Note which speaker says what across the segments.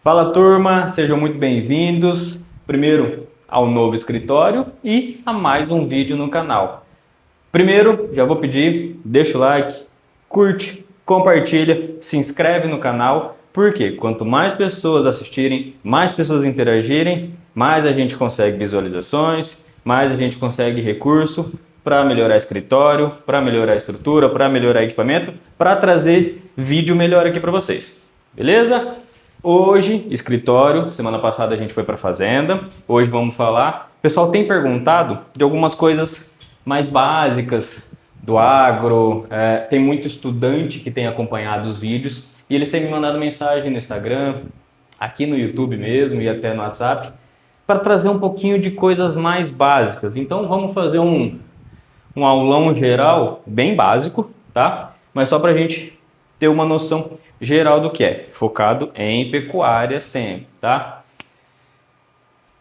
Speaker 1: Fala turma, sejam muito bem-vindos, primeiro ao novo escritório e a mais um vídeo no canal. Primeiro, já vou pedir, deixa o like, curte, compartilha, se inscreve no canal, porque quanto mais pessoas assistirem, mais pessoas interagirem, mais a gente consegue visualizações, mais a gente consegue recurso para melhorar escritório, para melhorar a estrutura, para melhorar equipamento, para trazer vídeo melhor aqui para vocês. Beleza? Hoje, escritório, semana passada a gente foi para fazenda, hoje vamos falar. O pessoal tem perguntado de algumas coisas mais básicas do agro, tem muito estudante que tem acompanhado os vídeos e eles têm me mandado mensagem no Instagram, aqui no YouTube mesmo e até no WhatsApp, para trazer um pouquinho de coisas mais básicas. Então vamos fazer um aulão geral, bem básico, tá? Mas só para a gente ter uma noção geral do que é, focado em pecuária sempre, tá?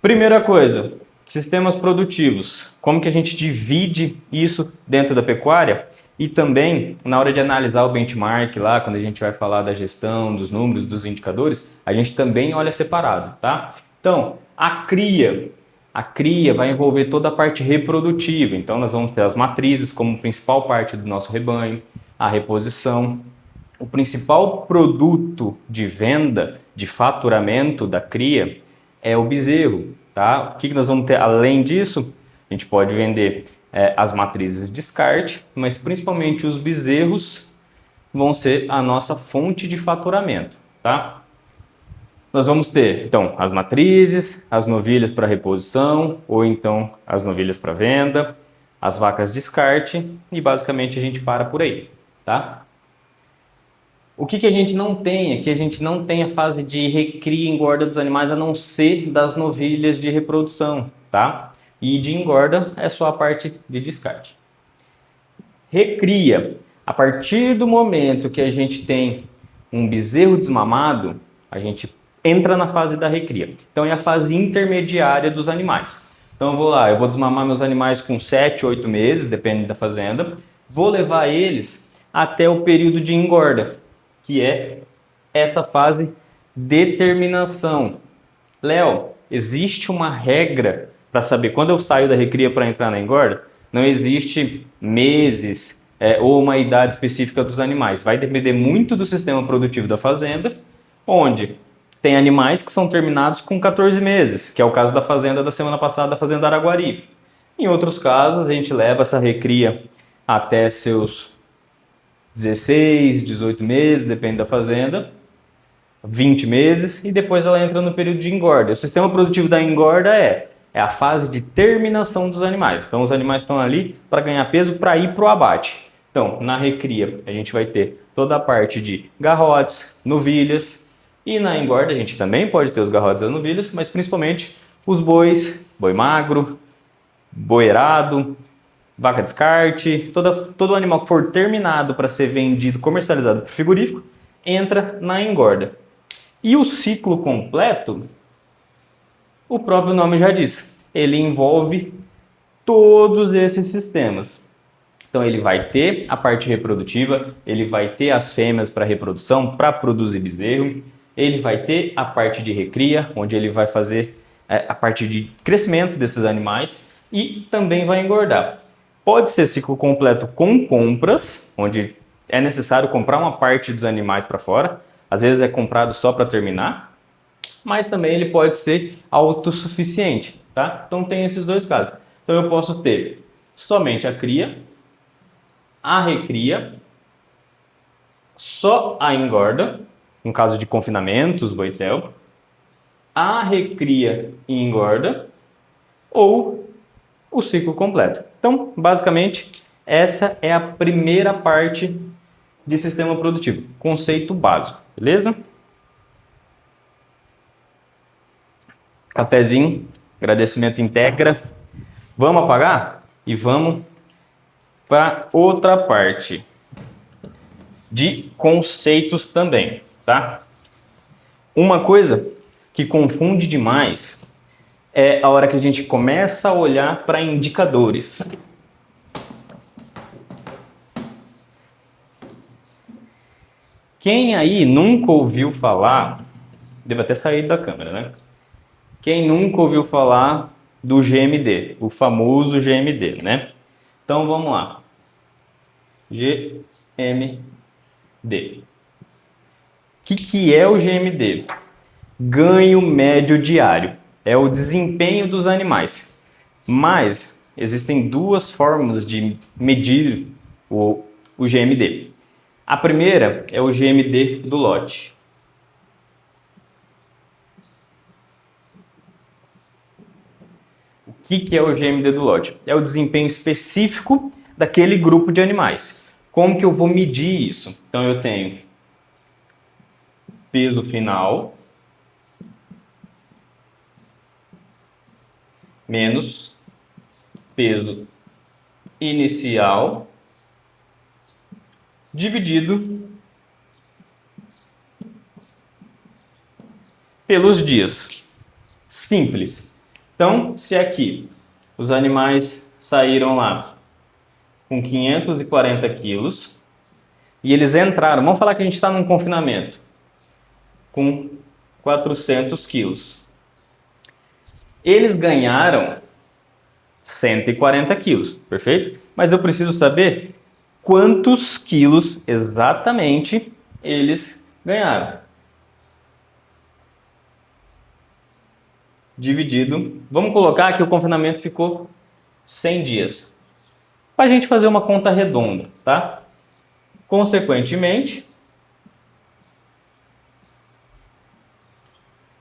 Speaker 1: Primeira coisa, sistemas produtivos. Como que a gente divide isso dentro da pecuária? E também, na hora de analisar o benchmark lá, quando a gente vai falar da gestão, dos números, dos indicadores, a gente também olha separado, tá? Então, a cria vai envolver toda a parte reprodutiva. Então, nós vamos ter as matrizes como principal parte do nosso rebanho, a reposição. O principal produto de venda, de faturamento da cria é o bezerro, tá? O que nós vamos ter além disso? A gente pode vender as matrizes de descarte, mas principalmente os bezerros vão ser a nossa fonte de faturamento, tá? Nós vamos ter, então, as matrizes, as novilhas para reposição, ou então as novilhas para venda, as vacas de descarte e basicamente a gente para por aí, tá? O que a gente não tem é que a gente não tem a fase de recria e engorda dos animais a não ser das novilhas de reprodução, tá? E de engorda é só a parte de descarte. Recria. A partir do momento que a gente tem um bezerro desmamado, a gente entra na fase da recria. Então é a fase intermediária dos animais. Então eu vou desmamar meus animais com 7, 8 meses, depende da fazenda. Vou levar eles até o período de engorda, que é essa fase determinação. Léo, existe uma regra para saber quando eu saio da recria para entrar na engorda? Não existe meses ou uma idade específica dos animais. Vai depender muito do sistema produtivo da fazenda, onde tem animais que são terminados com 14 meses, que é o caso da fazenda da semana passada, da fazenda Araguari. Em outros casos, a gente leva essa recria até seus 16, 18 meses, depende da fazenda, 20 meses, e depois ela entra no período de engorda. O sistema produtivo da engorda é a fase de terminação dos animais. Então os animais estão ali para ganhar peso para ir para o abate. Então, na recria, a gente vai ter toda a parte de garrotes, novilhas, e na engorda a gente também pode ter os garrotes e as novilhas, mas principalmente os bois, boi magro, boerado, vaca descarte, todo animal que for terminado para ser vendido, comercializado para frigorífico, entra na engorda. E o ciclo completo, o próprio nome já diz, ele envolve todos esses sistemas. Então ele vai ter a parte reprodutiva, ele vai ter as fêmeas para reprodução, para produzir bezerro, ele vai ter a parte de recria, onde ele vai fazer a parte de crescimento desses animais e também vai engordar. Pode ser ciclo completo com compras, onde é necessário comprar uma parte dos animais para fora. Às vezes é comprado só para terminar, mas também ele pode ser autossuficiente, tá? Então tem esses dois casos. Então eu posso ter somente a cria, a recria, só a engorda, no caso de confinamentos, boitel, a recria e engorda, ou o ciclo completo. Então, basicamente, essa é a primeira parte de sistema produtivo, conceito básico, beleza? Cafezinho, agradecimento integra. Vamos apagar? E vamos para outra parte de conceitos também, tá? Uma coisa que confunde demais é a hora que a gente começa a olhar para indicadores. Quem aí nunca ouviu falar Devo até sair da câmera, né? Quem nunca ouviu falar do GMD, o famoso GMD, né? Então vamos lá. GMD. O que é o GMD? Ganho médio diário. É o desempenho dos animais. Mas existem duas formas de medir o GMD. A primeira é o GMD do lote. O que é o GMD do lote? É o desempenho específico daquele grupo de animais. Como que eu vou medir isso? Então eu tenho peso final menos peso inicial dividido pelos dias. Simples. Então, se aqui os animais saíram lá com 540 quilos e eles entraram, vamos falar que a gente está num confinamento, com 400 quilos. Eles ganharam 140 quilos, perfeito? Mas eu preciso saber quantos quilos exatamente eles ganharam. Dividido, vamos colocar que o confinamento ficou 100 dias. Para a gente fazer uma conta redonda, tá? Consequentemente,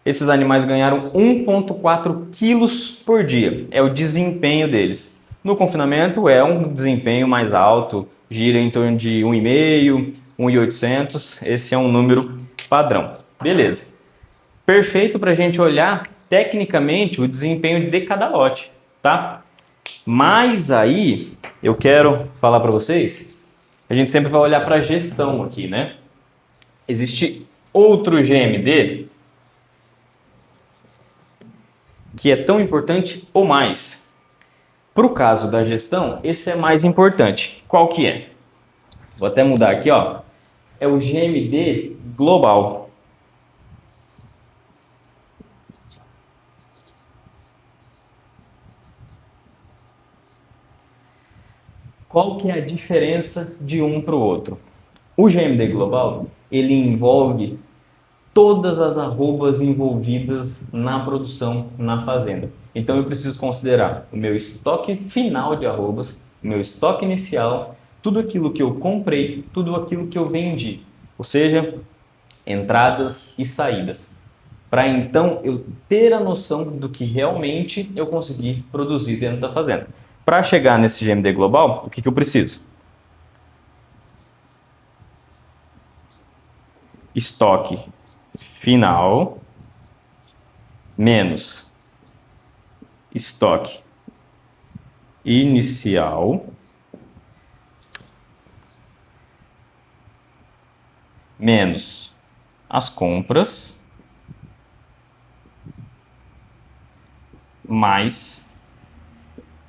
Speaker 1: esses animais ganharam 1,4 quilos por dia. É o desempenho deles. No confinamento é um desempenho mais alto, gira em torno de 1,5, 1,800. Esse é um número padrão. Beleza. Perfeito para a gente olhar tecnicamente o desempenho de cada lote, tá? Mas aí eu quero falar para vocês, a gente sempre vai olhar para a gestão aqui, né? Existe outro GMD que é tão importante ou mais. Para o caso da gestão, esse é mais importante. Qual que é? Vou até mudar aqui, ó. É o GMD global. Qual que é a diferença de um para o outro? O GMD global, ele envolve todas as arrobas envolvidas na produção na fazenda. Então eu preciso considerar o meu estoque final de arrobas, o meu estoque inicial, tudo aquilo que eu comprei, tudo aquilo que eu vendi. Ou seja, entradas e saídas. Para então eu ter a noção do que realmente eu consegui produzir dentro da fazenda. Para chegar nesse GMD global, o que eu preciso? Estoque final menos estoque inicial menos as compras mais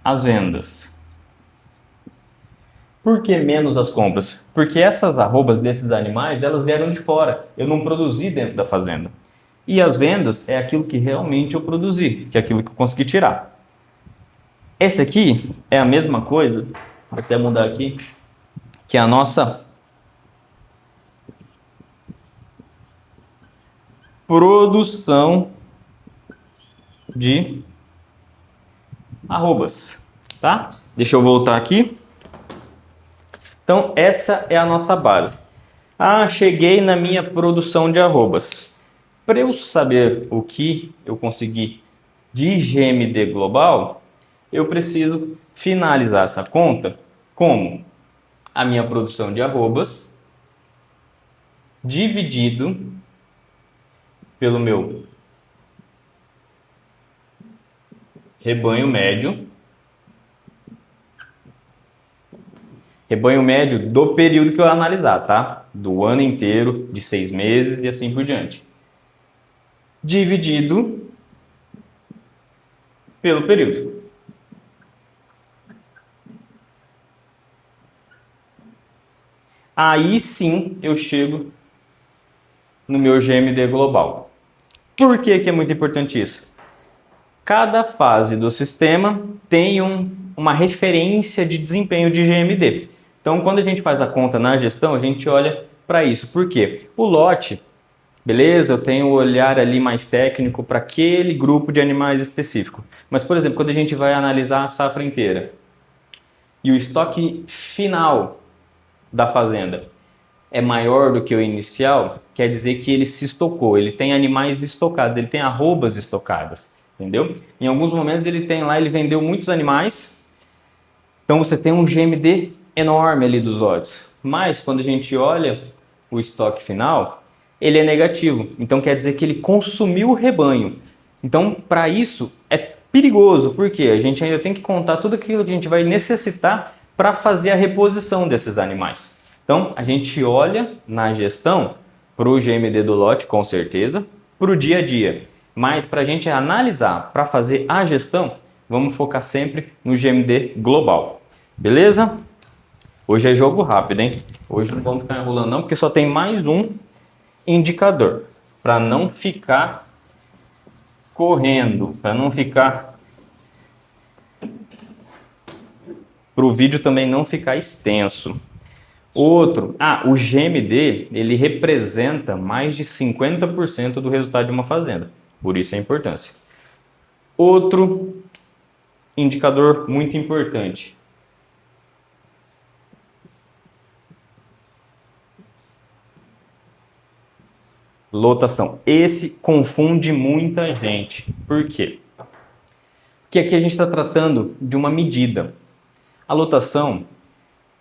Speaker 1: as vendas. Por que menos as compras? Porque essas arrobas desses animais, elas vieram de fora. Eu não produzi dentro da fazenda. E as vendas é aquilo que realmente eu produzi, que é aquilo que eu consegui tirar. Esse aqui é a mesma coisa, vou até mudar aqui, que é a nossa produção de arrobas, tá? Deixa eu voltar aqui. Então, essa é a nossa base. Ah, cheguei na minha produção de arrobas. Para eu saber o que eu consegui de GMD global, eu preciso finalizar essa conta como a minha produção de arrobas dividido pelo meu rebanho médio. Rebanho médio do período que eu analisar, tá? Do ano inteiro, de 6 meses e assim por diante. Dividido pelo período. Aí sim eu chego no meu GMD global. Por que que é muito importante isso? Cada fase do sistema tem uma referência de desempenho de GMD. Então, quando a gente faz a conta na gestão, a gente olha para isso. Por quê? O lote, beleza, eu tenho um olhar ali mais técnico para aquele grupo de animais específico. Mas, por exemplo, quando a gente vai analisar a safra inteira e o estoque final da fazenda é maior do que o inicial, quer dizer que ele se estocou, ele tem animais estocados, ele tem arrobas estocadas, entendeu? Em alguns momentos ele tem lá, ele vendeu muitos animais, então você tem um GMD enorme ali dos lotes. Mas quando a gente olha o estoque final, ele é negativo, então quer dizer que ele consumiu o rebanho. Então, para isso é perigoso, porque a gente ainda tem que contar tudo aquilo que a gente vai necessitar para fazer a reposição desses animais. Então, a gente olha na gestão para o GMD do lote, com certeza, para o dia a dia. Mas para a gente analisar, para fazer a gestão, vamos focar sempre no GMD global. Beleza? Hoje é jogo rápido, hein? Hoje não vamos ficar enrolando não, porque só tem mais um indicador. Para não ficar correndo, para não ficar... para o vídeo também não ficar extenso. Outro, o GMD, ele representa mais de 50% do resultado de uma fazenda, por isso a importância. Outro indicador muito importante. Lotação. Esse confunde muita gente. Por quê? Porque aqui a gente está tratando de uma medida. A lotação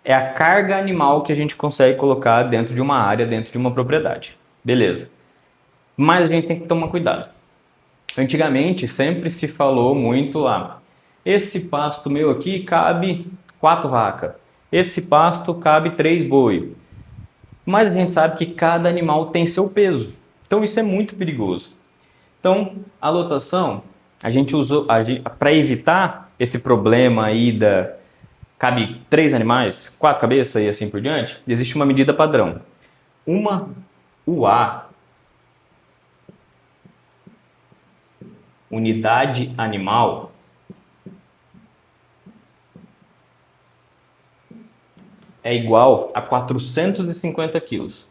Speaker 1: é a carga animal que a gente consegue colocar dentro de uma área, dentro de uma propriedade. Beleza. Mas a gente tem que tomar cuidado. Antigamente sempre se falou muito lá, esse pasto meu aqui cabe 4 vacas, esse pasto cabe 3 boi. Mas a gente sabe que cada animal tem seu peso, então isso é muito perigoso. Então a lotação, a gente usou para evitar esse problema aí cabe 3 animais, 4 cabeças e assim por diante, existe uma medida padrão. Uma UA, unidade animal, é igual a 450 quilos,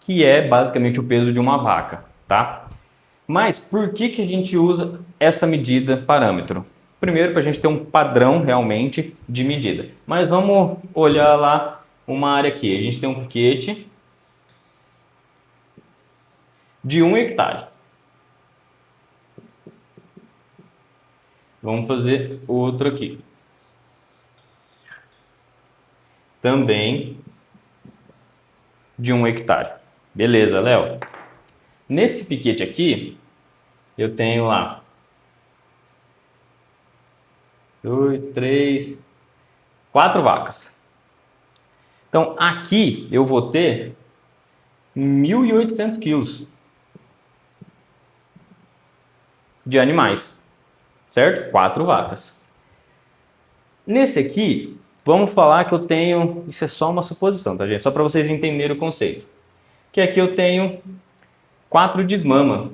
Speaker 1: que é basicamente o peso de uma vaca, tá? Mas por que que a gente usa essa medida parâmetro? Primeiro, para a gente ter um padrão realmente de medida. Mas vamos olhar lá uma área aqui. A gente tem um piquete de 1 hectare. Vamos fazer outro aqui. Também de 1 hectare. Beleza, Léo? Nesse piquete aqui, eu tenho lá 2, 3, 4 vacas. Então, aqui eu vou ter 1.800 quilos de animais, certo? 4 vacas. Nesse aqui, vamos falar que eu tenho... Isso é só uma suposição, tá, gente? Só para vocês entenderem o conceito. Que aqui eu tenho 4 desmama.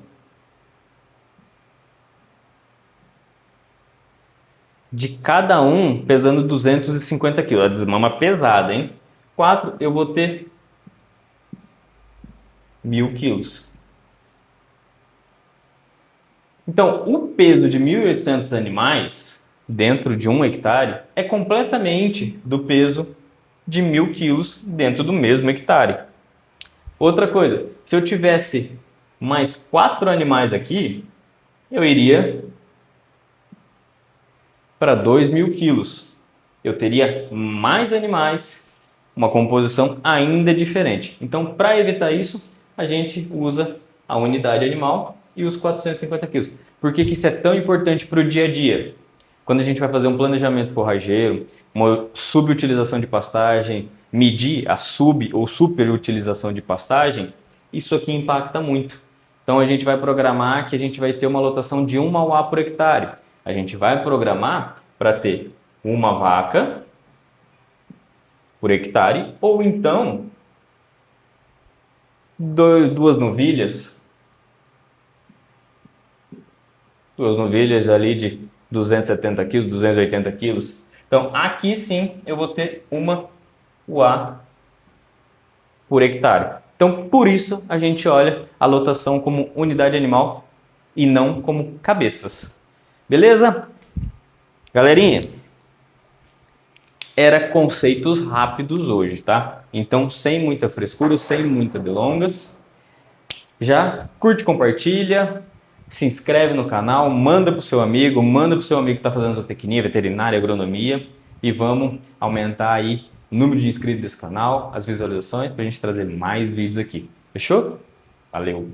Speaker 1: De cada um pesando 250 quilos. A desmama pesada, hein? 4 eu vou ter 1.000 quilos. Então, o peso de 1.800 animais dentro de 1 hectare é completamente do peso de 1.000 quilos dentro do mesmo hectare. Outra coisa, se eu tivesse mais 4 animais aqui, eu iria para 2.000 quilos. Eu teria mais animais, uma composição ainda diferente. Então, para evitar isso, a gente usa a unidade animal e os 450 quilos. Por que que isso é tão importante para o dia a dia? Quando a gente vai fazer um planejamento forrageiro, uma subutilização de pastagem, medir a sub ou superutilização de pastagem, isso aqui impacta muito. Então a gente vai programar que a gente vai ter uma lotação de 1 UA por hectare. A gente vai programar para ter uma vaca por hectare, ou então duas novilhas ali de 270 quilos, 280 quilos. Então, aqui sim eu vou ter uma UA por hectare. Então, por isso a gente olha a lotação como unidade animal e não como cabeças. Beleza? Galerinha, era conceitos rápidos hoje, tá? Então, sem muita frescura, sem muitas delongas. Já curte, compartilha, se inscreve no canal, manda para o seu amigo, manda para o seu amigo que está fazendo zootecnia, veterinária, agronomia e vamos aumentar aí o número de inscritos desse canal, as visualizações para a gente trazer mais vídeos aqui. Fechou? Valeu!